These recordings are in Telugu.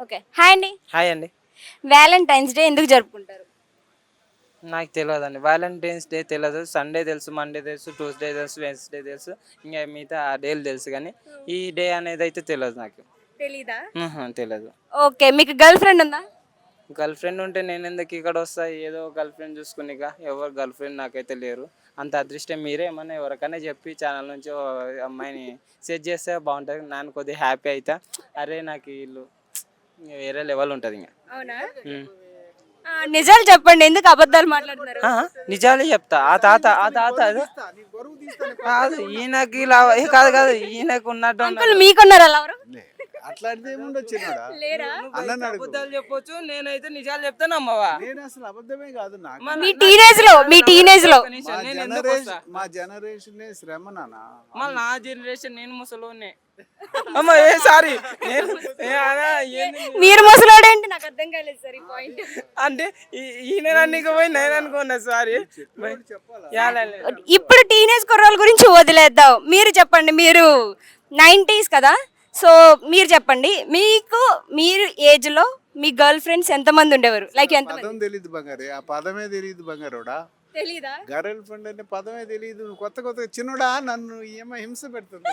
ఓకే. హాయ్ అండి. హాయ్ అండి. వ్యాలంటైన్స్ డే ఎందుకు జరుపుకుంటారు? నాకు తెలియదండి. వాలంటైన్స్ డే తెలియదు. సండే తెలుసు, మండే తెలుసు, ట్యూస్డే తెలుసు, వెన్స్డే తెలుసు. ఇంకా మిగతా ఆ డేలు తెలుసు కానీ ఈ డే అనేది అయితే తెలియదు నాకు. తెలీదా? తెలియదు. ఓకే. మీకు గర్ల్ ఫ్రెండ్ ఉందా? గర్ల్ ఫ్రెండ్ ఉంటే నేను ఎందుకు ఇక్కడ వస్తా? ఏదో గర్ల్ ఫ్రెండ్ చూసుకునిక. ఎవరు గర్ల్ ఫ్రెండ్ నాకైతే లేరు. అంత అదృష్టం మీరే ఏమన్నా ఎవరికైనా చెప్పి ఛానల్ నుంచి ఓ అమ్మాయిని సెట్ చేస్తే బాగుంటుంది. నేను కొద్దిగా హ్యాపీ అవుతా. అరే నాకు వీళ్ళు వేరే లెవెల్ ఉంటుంది ఇంకా. అవునా? నిజాలు చెప్పండి, ఎందుకు అబద్ధాలు మాట్లాడుతున్నారు? నిజాలే చెప్తా. ఆ తాత అదే కాదు ఈయనకి ఇలా కాదు కాదు ఈయనకు ఉన్నట్టు అంకుల్ మీకున్నారా ఎవరు? అట్లాంటిది ఏముండొచ్చు లేరా? అబద్ధాలు చెప్పొచ్చు. నేనైతే నిజాలు చెప్తాను అమ్మవా. నేను అసలు అబద్ధమే కాదు. నాకు మీ టీనేజ్ లో మా జనరేషన్ శ్రమ నాన్న. మళ్ళీ నా జనరేషన్ నేను ముసలోనే. అమ్మ సారీ మీరు ముసలోడేంటి? నాకు అర్థం కాలేదు సార్ ఈ పాయింట్. అంటే ఈయన నన్ను పోయి నేను అనుకున్నా సారీ. ఇప్పుడు టీనేజ్ కుర్రాళ్ళ గురించి వదిలేద్దాం. మీరు చెప్పండి, మీరు 90s కదా, సో మీరు చెప్పండి, మీరు ఏజ్ లో మీ గర్ల్ ఫ్రెండ్స్ ఎంతమంది ఉండేవారు? లైక్ ఎంత? పదం తెలియదు బంగారు. ఆ పదమే తెలియదు బంగారుడా. తెలీదా? గర్ల్ ఫ్రెండ్ అనే పదమే తెలియదు. కొత్త చిన్నడా నన్ను ఏమో హింస పెడుతుంది.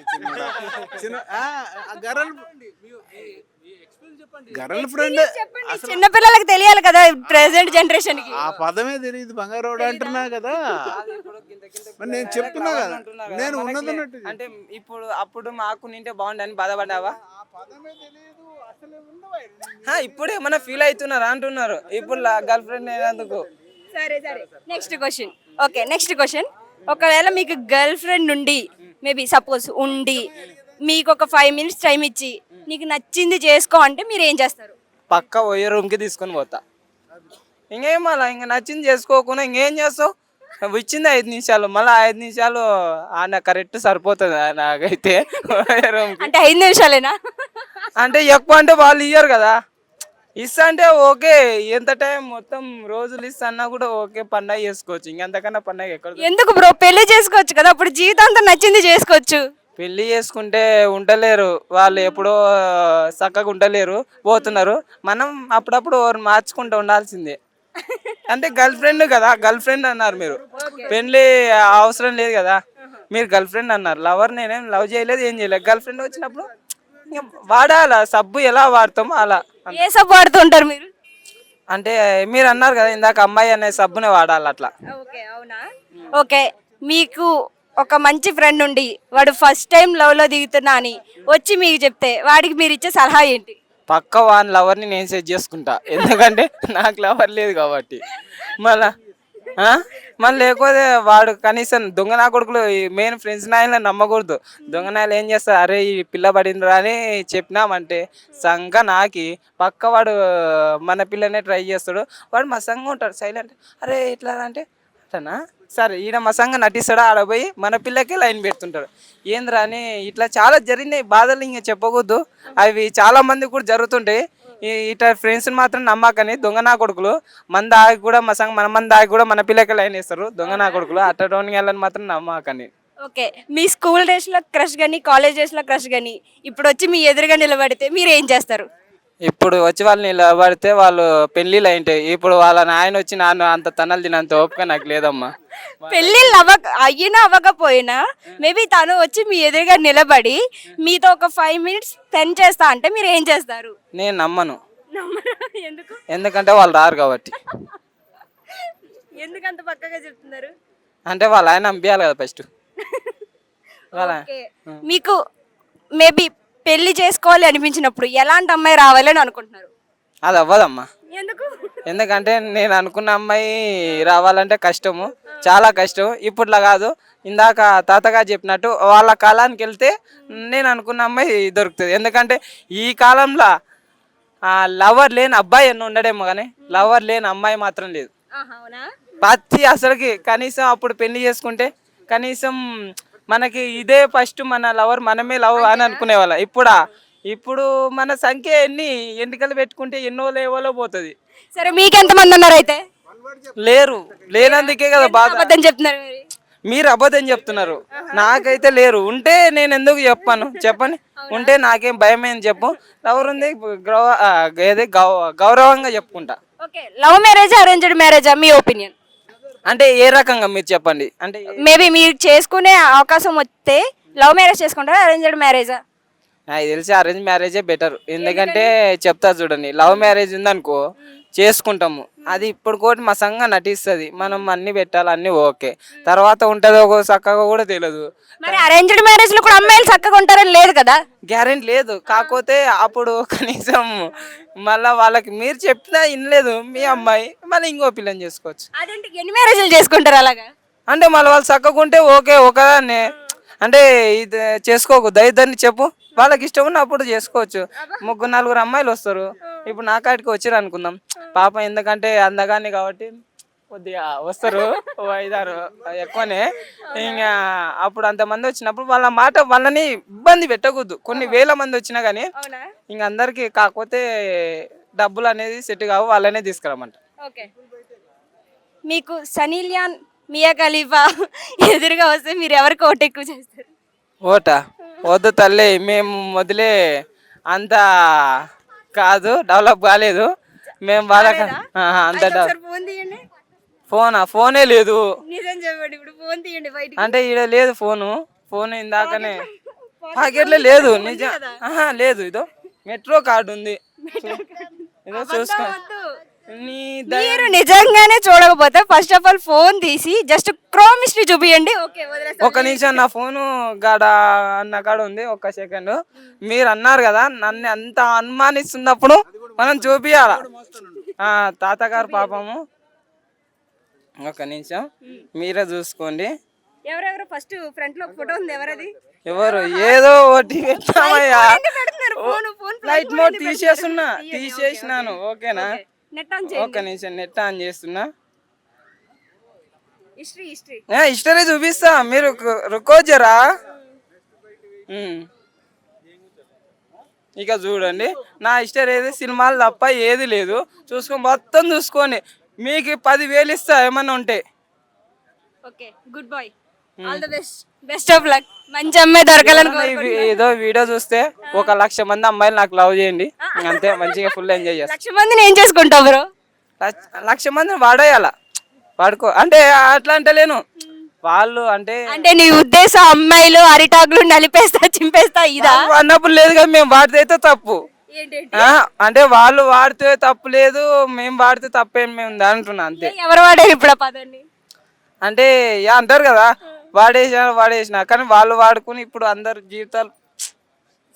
గర్ల్ ఫ్రెండ్ చిన్న పిల్లలకు తెలియాలి కదా ప్రెసెంట్ జనరేషన్ కి. ఆ పదమే తెలియదు బంగారోడు అంటున్నా కదా. నేను చెప్తున్నా కదా, నేను ఉన్నదన్నట్టు. అంటే ఇప్పుడు అప్పుడు మాకు నింటే బాగుండని బాధపడ్డావా? ఇప్పుడు ఏమన్నా ఫీల్ అవుతున్నారా అంటున్నారు. ఇప్పుడు గర్ల్ ఫ్రెండ్ అయినందుకు. సరే సరే, next question. Okay, next question. ఒకవేళ మీకు గర్ల్ ఫ్రెండ్ ఉండి, మేబీ సపోజ్ ఉండి, మీకు ఒక 5 minutes టైం ఇచ్చి నీకు నచ్చింది చేసుకో అంటే మీరు ఏం చేస్తారు? పక్క పోయే రూమ్కి తీసుకొని పోతా. ఇంకేం అలా ఇంకా నచ్చింది చేసుకోకుండా ఇంకేం చేస్తావు? ఇచ్చింది 5 నిమిషాలు, మళ్ళీ 5 నిమిషాలు ఆయన కరెక్ట్ సరిపోతుంది నాకైతే. రూమ్కి అంటే 5 నిమిషాలేనా? అంటే ఎక్కువ అంటే వాళ్ళు ఇయ్యరు కదా. ఇస్తా అంటే ఓకే, ఎంత టైం మొత్తం రోజులు ఇస్తా అన్నా కూడా ఓకే, పండగ చేసుకోవచ్చు. ఇంకెంతకన్నా పండగ ఎక్కడ? ఎందుకు బ్రో, పెళ్లి చేసుకోవచ్చు కదా, అప్పుడు జీవితాంతం నచ్చింది చేసుకోవచ్చు. పెళ్ళి చేసుకుంటే ఉండలేరు వాళ్ళు, ఎప్పుడో చక్కగా ఉండలేరు, పోతున్నారు. మనం అప్పుడప్పుడు మార్చుకుంటూ ఉండాల్సిందే. అంటే గర్ల్ ఫ్రెండ్ కదా, గర్ల్ ఫ్రెండ్ అన్నారు మీరు, పెళ్ళి అవసరం లేదు కదా. మీరు గర్ల్ ఫ్రెండ్ అన్నారు, లవర్ నేనేం లవ్ చేయలేదు, ఏం చేయలేదు. గర్ల్ ఫ్రెండ్ వచ్చినప్పుడు వాడాలా సబ్బు ఎలా వాడతామో అలా. ఏ సబ్బు వాడుతుంటారు మీరు? అంటే మీరు అన్నారు కదా ఇందాక, అమ్మాయి అనే సబ్బునే వాడాలి అట్లా. ఓకే, అవునా? ఓకే, మీకు ఒక మంచి ఫ్రెండ్ ఉండి వాడు ఫస్ట్ టైం లవ్ లో దిగుతున్నా అని వచ్చి మీకు చెప్తే వాడికి మీరు ఇచ్చే సలహా ఏంటి? పక్క వాని లవర్ని నేను సెట్ చేసుకుంటా, ఎందుకంటే నాకు లవర్ లేదు కాబట్టి. మళ్ళా లేకపోతే వాడు కనీసం దొంగ నా కొడుకులు మెయిన్ ఫ్రెండ్స్ నాయన నమ్మకూడదు. దొంగ నాయలు ఏం చేస్తారు, అరే ఈ పిల్ల పడిందిరా అని చెప్పినామంటే సంగ నాకి పక్క వాడు మన పిల్లనే ట్రై చేస్తాడు. వాడు మా సంగ ఉంటాడు సైలెంట్, అరే ఇట్లా అంటే అట్లనా సరే ఈయన మా సంగ నటిస్తాడు, ఆడపోయి మన పిల్లకే లైన్ పెడుతుంటాడు. ఏంద్రా అని ఇట్లా చాలా జరిగినాయి బాధలు, ఇంకా చెప్పకూడదు. అవి చాలా మంది కూడా జరుగుతుంటాయి. ఇట్లా ఫ్రెండ్స్ని మాత్రం నమ్మకని దొంగ నా కొడుకులు. మంది ఆగి కూడా మా సంగ మన మంది ఆగి కూడా మన పిల్లకి లైన్ వేస్తారు దొంగ నా కొడుకులు. అట్టటోని వాళ్ళని మాత్రం నమ్మకని. ఓకే, మీ స్కూల్ డేస్ లో క్రష్ కానీ కాలేజ్ డేస్ లో క్రష్ కానీ ఇప్పుడు వచ్చి మీ ఎదురుగా నిలబడితే మీరు ఏం చేస్తారు? ఇప్పుడు వచ్చి వాళ్ళు నిలబడితే వాళ్ళు పెళ్ళిళ్ళు అయింటాయి. ఇప్పుడు వాళ్ళ నాయన వచ్చి నాన్న అంత తనలు తినంత ఓపిక నాకు లేదమ్మా. పెళ్ళిళ్ళు అయినా అవ్వకపోయినా మేబీ తను వచ్చి మీ ఎదురుగా నిలబడి మీతో ఒక 5 minutes స్పెండ్ చేస్తా అంటే మీరు ఏం చేస్తారు? నేను నమ్మను. ఎందుకు? ఎందుకంటే వాళ్ళు రారు కాబట్టి. ఎందుకంత పక్కగా చెప్తున్నారు? అంటే వాళ్ళ ఆయన పంపించాలి కదా ఫస్ట్. వాళ్ళ మీకు మేబీ పెళ్లి చేసుకోవాలి అనిపించినప్పుడు ఎలాంటి అమ్మాయి రావాలని అనుకుంటున్నారు? అది అవ్వదమ్మా. ఎందుకు? ఎందుకంటే నేను అనుకున్న అమ్మాయి రావాలంటే కష్టము, చాలా కష్టం. ఇప్పట్లో కాదు, ఇందాక తాతగా చెప్పినట్టు వాళ్ళ కాలానికి వెళ్తే నేను అనుకున్న అమ్మాయి దొరుకుతుంది. ఎందుకంటే ఈ కాలంలో లవర్ లేని అబ్బాయి ఎన్నో ఉండడేమో కానీ లవర్ లేని అమ్మాయి మాత్రం లేదు. ప్రతి అసలుకి కనీసం అప్పుడు పెళ్లి చేసుకుంటే కనీసం మనకి ఇదే ఫస్ట్, మన లవర్ మనమే లవ్ అని అనుకునే వాళ్ళ. ఇప్పుడు మన సంఖ్య ఎన్నికలు పెట్టుకుంటే ఎన్నో లేవలో పోతుంది. సరే, మీకెంతమంది ఉన్నారు అయితే? లేరు, లేనందుకే కదా బాధ. అబద్ధం చెప్తున్నారు. మీరు అబద్ధం చెప్తున్నారు. నాకైతే లేరు. ఉంటే నేను ఎందుకు చెప్పాను చెప్పండి. ఉంటే నాకేం భయం ఏం చెప్పు. ఎవరు ఉంది గౌరవంగా చెప్పుకుంటా. ఓకే, లవ్ మ్యారేజ్ అరేంజ్డ్ మ్యారేజా మీ ఒపీనియన్? అంటే ఏ రకంగా మీరు చెప్పండి. అంటే మేబీ మీరు చేసుకునే అవకాశం వస్తే లవ్ మ్యారేజ్ చేసుకుంటారా అరేంజ్డ్ మ్యారేజా? నాకు తెలిసి అరేంజ్ మ్యారేజే బెటర్. ఎందుకంటే చెప్తా చూడండి, లవ్ మ్యారేజ్ ఉందనుకో చేసుకుంటాము, అది ఇప్పుడు కూడా మా సంఘం నటిస్తుంది, మనం అన్ని పెట్టాలి అన్ని ఓకే, తర్వాత ఉంటుందో ఒక చక్కగా కూడా తెలియదు. మరి అరేంజ్డ్ మ్యారేజ్ లో కూడా అమ్మాయిలు చక్కగా ఉంటారని లేదు కదా? గ్యారెంటీ లేదు. కాకపోతే అప్పుడు కనీసం మళ్ళీ వాళ్ళకి మీరు చెప్పినా వినలేదు మీ అమ్మాయి, మళ్ళీ ఇంకో పిల్లని చేసుకోవచ్చు. అదేంటి ఎన్ని మ్యారేజ్లు చేసుకుంటారు అలాగా? అంటే మళ్ళీ వాళ్ళు చక్కగా ఉంటే ఓకే, ఒకదాన్ని అంటే ఇది చేసుకోకు దైదాన్ని చెప్పు, వాళ్ళకి ఇష్టం ఉన్నప్పుడు చేసుకోవచ్చు. 3-4 అమ్మాయిలు వస్తారు. ఇప్పుడు నా కాడికి వచ్చారు అనుకుందాం, పాప ఎందుకంటే అందగాన్ని కాబట్టి కొద్దిగా వస్తారు 5-6 ఎక్కువనే. ఇంకా అప్పుడు అంతమంది వచ్చినప్పుడు వాళ్ళ మాట వాళ్ళని ఇబ్బంది పెట్టకూడదు. కొన్ని వేల మంది వచ్చినా కానీ ఇంక అందరికి, కాకపోతే డబ్బులు అనేది సెట్ కావు, వాళ్ళనే తీసుకురమ్మంట. ఓకే, మీకు సనీ లియోన్ మియా ఖలీఫా ఎదురుగా వస్తే మీరు ఎవరికి ఓటు ఎక్కువ చేస్తారు? ఓటా వద్దు తల్లి, మేము మొదలే అంత కాదు, డెవలప్ కాలేదు మేము వాళ్ళకి అంత ఫోన్ తీయండి. ఫోనే లేదు. నిజం చెప్పండి, ఇప్పుడు ఫోన్ తీయండి బయటికి. అంటే ఈడ లేదు ఫోన్ ఇందాకనే పాకెట్లో లేదు. నిజం లేదు. ఇదో మెట్రో కార్డు ఉంది, ఇదో చూసుకో. మీరు నిజంగానే చూడకపోతే ఫస్ట్ ఆఫ్ ఆల్ ఫోన్ తీసి జస్ట్ క్రోమ్ హిస్టరీ చూపియండి. ఓకే, ఒక నిమిషం, నా ఫోను గాడ అన్న కాడ ఉంది, ఒక్క సెకండ్. మీరు అన్నారు కదా నన్ను అంత అనుమానిస్తున్నప్పుడు మనం చూపియాల. తాతగారు పాపము, ఒక నిమిషం మీరే చూసుకోండి. ఎవరెవరు ఫస్ట్ ఫ్రంట్ లో ఫోటో ఉంది, ఎవరది? ఎవరు ఏదో ఒకటి పెట్టామయ్యా. Light mode తీసేసినాను. ఓకేనా? ఒక నిమిషం నెట్ ఆన్ చేస్తున్నా. హిస్టరీ చూపిస్తా, మీరు రుకోజరా. ఇక చూడండి, నా హిస్టరీ ఏది సినిమాలు తప్ప ఏది లేదు. మొత్తం చూసుకోండి, మీకు 10,000 ఇస్తా ఏమన్నా ఉంటే. Okay, goodbye, all the best, best of luck, మంచి అమ్మాయి దొరకాలని కోరుకుంటున్నా. ఏదో వీడియో చూస్తే 1,00,000 మంది అమ్మాయిలు నాకు లవ్ చేయండి, అంతే. మంచిగా ఫుల్ ఎంజాయ్ చేస్తా. 1,00,000 మందిని ఏం చేసుకుంటావు బ్రో? 1,00,000 మందిని వాడేయాల, వాడుకో అంటే అట్లా అంటలేను. వాళ్ళు అంటే నీ ఉద్దేశం అమ్మాయిలు అరిటాకులు నలిపేస్తా చింపేస్తా ఇదా అన్నప్పుడు లేదు కదా. మేము వాడితే అయితే తప్పు, అంటే వాళ్ళు వాడితే తప్పు లేదు, మేము వాడితే తప్పేం మేము అంటున్నా అంతే. ఎవరు వాడారు ఇప్పుడు ఆ పదాన్ని? అంటే అంటారు కదా వాడేసిన, కానీ వాళ్ళు వాడుకుని ఇప్పుడు అందరు జీవితాలు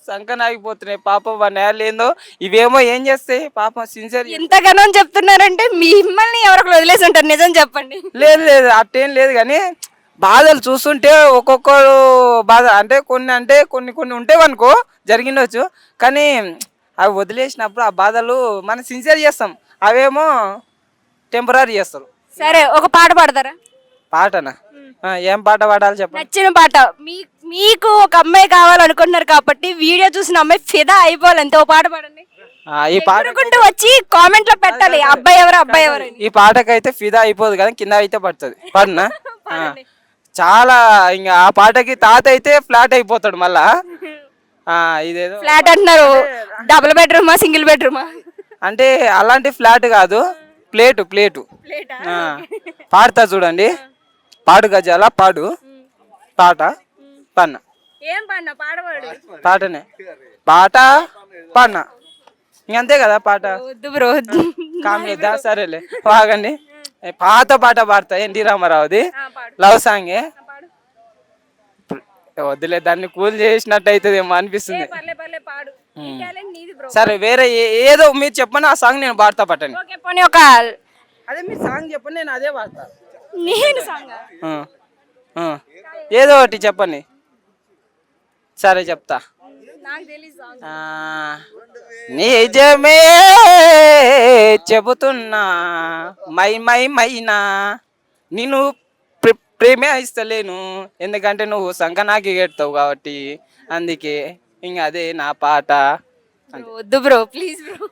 సంకనాగిపోతున్నాయి. పాపం వాళ్ళు ఏందో ఇవేమో ఏం చేస్తాయి పాపం. సిన్సియర్ ఎంతగానో చెప్తున్నారంటే మిమ్మల్ని ఎవరికి వదిలేసి ఉంటారు, నిజం చెప్పండి. లేదు అట్టేం లేదు, కానీ బాధలు చూస్తుంటే ఒక్కొక్కరు బాధ అంటే కొన్ని ఉంటాయి అనుకో జరిగిండొచ్చు, కానీ అవి వదిలేసినప్పుడు ఆ బాధలు మనం సిన్సియర్ చేస్తాం, అవేమో టెంపరీ చేస్తారు. సరే, ఒక పాట పాడతారా? పాటనా? ఏం పాట పాడాలి చెప్పండి. నచ్చిన పాట. మీకు ఒక అమ్మాయి కావాలనుకుంటున్నారు కాబట్టి వీడియో చూసిన అమ్మాయి ఫిదా అయిపోవాలి, అంతే. ఒక పాట పాడండి. ఈ పాట వచ్చి కామెంట్ లో పెట్టాలి అబ్బాయి ఎవరు. ఈ పాటకైతే ఫిదా అయిపోదు కదా, కింద అయితే పడుతుంది. పాడనా? చాలా ఇంకా ఆ పాటకి తాత అయితే ఫ్లాట్ అయిపోతాడు మళ్ళా. ఇదేదో ఫ్లాట్ అంటున్నారు, డబుల్ బెడ్రూమా సింగిల్ బెడ్రూమా? అంటే అలాంటి ఫ్లాట్ కాదు, ప్లేటు. పాడతా చూడండి. పాడు గజాల పాడు పాట పన్న ఏం పాడినా పాడవాడు పాటనే పాట పన్న ఇంకంతే కదా పాట. కామెడీ సరేలే బాగండి. పాత పాట పాడతా ఎన్టీ రామారావుది, లవ్ సాంగే. వద్దులే, దాన్ని కూల్ చేసినట్టు అవుతుంది ఏమో అనిపిస్తుంది. సరే, వేరే ఏదో మీరు చెప్పండి, ఆ సాంగ్ నేను పాడతా. పట్టండి. అదే మీరు సాంగ్ చెప్పండి, నేను అదే పాడతా. ఏదో ఒకటి చెప్పండి. సరే చెప్తా. నిజమే చెబుతున్నా మైనా నేను ప్రేమే ఇస్తలేను, ఎందుకంటే నువ్వు సంకనాకి ఎడతావు కాబట్టి, అందుకే ఇంక అదే నా పాట. వద్దు bro, please bro.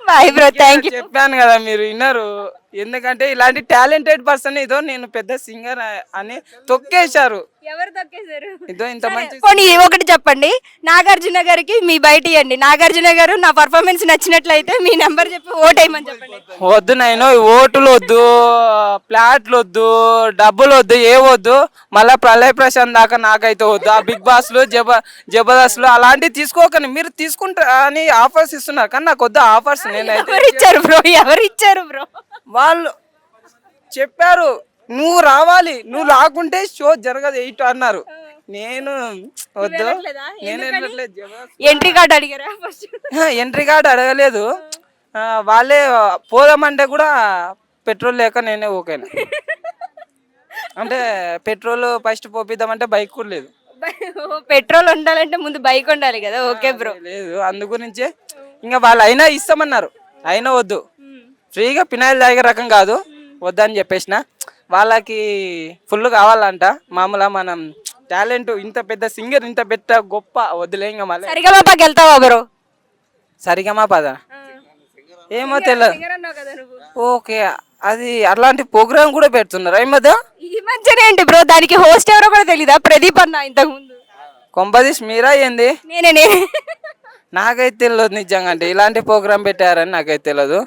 Bye bro, thank you. చెప్పాను కదా, మీరు విన్నారు. ఎందుకంటే ఇలాంటి టాలెంటెడ్ పర్సన్ ఇదో నేను పెద్ద సింగర్ అని తొక్కేశారు. ఎవరు తొక్కేశారు? ఇదో ఇంత మంచి పోనీ ఒకటి చెప్పండి, నాగార్జున గారికి మీ బయట ఇవ్వండి, నాగార్జున గారు నా పర్ఫార్మెన్స్ నచ్చినట్లయితే మీ నెంబర్ చెప్పి ఓటేయమని చెప్పండి. వద్దు నేను ఓటులు వద్దు, ప్లాట్లు వద్దు, డబ్బులు వద్దు, ఏ వద్దు. మళ్ళీ ప్రళయ్ ప్రశాంత్ దాకా నాకైతే వద్దు. ఆ బిగ్ బాస్లు జబర్దస్త్లు అలాంటివి తీసుకోకండి. మీరు తీసుకుంటా అని ఆఫర్స్ ఇస్తున్నారు కానీ నాకు వద్దు ఆఫర్స్. నేనైతే ఎవరు ఇచ్చారు బ్రో? వాళ్ళు చెప్పారు నువ్వు రావాలి, నువ్వు రాకుంటే షో జరగదు 8 అన్నారు. నేను వద్దు, నేను వెళ్ళట్లేదు. ఎంట్రీ కార్డ్ అడిగారా ఫస్ట్? ఎంట్రీ కార్డు అడగలేదు. వాళ్ళే పోదామంటే కూడా పెట్రోల్ లేక నేనే ఓకేనా. అంటే పెట్రోల్ ఫస్ట్ పోపిద్దామంటే బైక్ కూడా లేదు. పెట్రోల్ ఉండాలంటే ముందు బైక్ ఉండాలి కదా. Okay bro. లేదు, అందు గురించే ఇంకా వాళ్ళు అయినా ఇస్తామన్నారు, అయినా వద్దు. ఫ్రీగా పినాయిల్ తాగే రకం కాదు, వద్దని చెప్పేసిన. వాళ్ళకి ఫుల్ కావాలంట. మామూలుగా మనం టాలెంట్ ఇంత పెద్ద సింగర్, ఇంత పెద్ద గొప్ప వద్దులే. ఇంకా మళ్ళీ సరిగమపాకి వెళ్తావా బ్రో? సరిగమా పద ఏమో తెలియదు. ఓకే, అది అలాంటి ప్రోగ్రామ్ కూడా పెడుతున్నారు ఈ మధ్య. ఈ మధ్యనే ఏంటి బ్రో, దానికి హోస్ట్ ఎవరో కూడా తెలీదా? ప్రదీప్ అన్న ఇంతకు ముందు. కొంపదీస్ మీరా ఏంది? నేనే. నాకైతే తెలియదు నిజంగా. అంటే ఇలాంటి ప్రోగ్రామ్ పెట్టారని నాకైతే తెలియదు.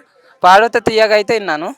పాడత తీయగా అయితే విన్నాను.